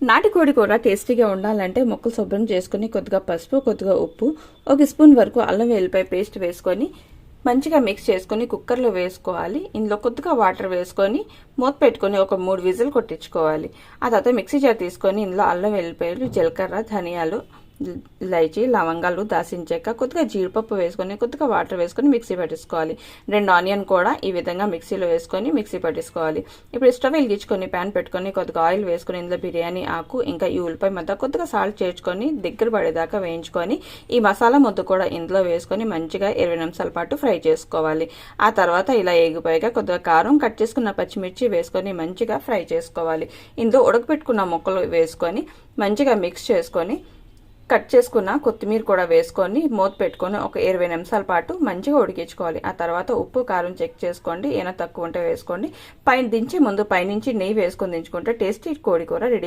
నాటుకోడి కూర టేస్టీగా ఉండాలంటే ముక్కలు శుభ్రం చేసుకుని కొద్దిగా పసుపు, కొద్దిగా ఉప్పు, 1 స్పూన్ వరకు అల్లం వెల్లిపాయ పేస్ట్ వేసుకొని మంచిగా మిక్స్ చేసుకొని కుక్కర్లో వేసుకోవాలి. ఇందులో కొద్దిగా వాటర్ వేసుకొని మూత పెట్టుకొని ఒక 3 విజిల్ కొట్టించుకోవాలి. ఆ తర్వాత మిక్సీ జార్ తీసుకొని ఇందులో అల్లం వెల్లిపాయలు, జీలకర్ర, ధనియాలు, ఇలాచీ, లవంగాలు, దాల్చిన చెక్క, కొద్దిగా జీడిపప్పు వేసుకొని కొద్దిగా వాటర్ వేసుకొని మిక్సీ పట్టేసుకోవాలి. 2 ఆనియన్ కూడా ఈ విధంగా మిక్సీలో వేసుకొని మిక్సీ పట్టేసుకోవాలి. ఇప్పుడు స్టవ్ వెలిగించుకొని ప్యాన్ పెట్టుకొని కొద్దిగా ఆయిల్ వేసుకొని ఇందులో బిర్యానీ ఆకు ఇంకా ఈ ఉల్లిపాయ ముద్ద కొద్దిగా సాల్ట్ చేర్చుకొని దగ్గర పడేదాకా వేయించుకొని ఈ మసాలా ముద్ద కూడా ఇందులో వేసుకొని మంచిగా 20 నిమిషాల పాటు ఫ్రై చేసుకోవాలి. ఆ తర్వాత ఇలా ఎగిపోయాక కొద్దిగా కారం, కట్ చేసుకున్న పచ్చిమిర్చి వేసుకొని మంచిగా ఫ్రై చేసుకోవాలి. ఇందులో ఉడకపెట్టుకున్న ముక్కలు వేసుకొని మంచిగా మిక్స్ చేసుకొని కట్ చేసుకున్న కొత్తిమీర కూడా వేసుకొని మూత పెట్టుకొని ఒక 20 నిమిషాల పాటు మంచిగా ఉడికించుకోవాలి. ఆ తర్వాత ఉప్పు, కారం చెక్ చేసుకోండి. ఏమైనా తక్కువ ఉంటే వేసుకోండి. దించి ముందు పైనుంచి నెయ్యి వేసుకొని దించుకుంటే టేస్టీ కోడి కూర రెడీ.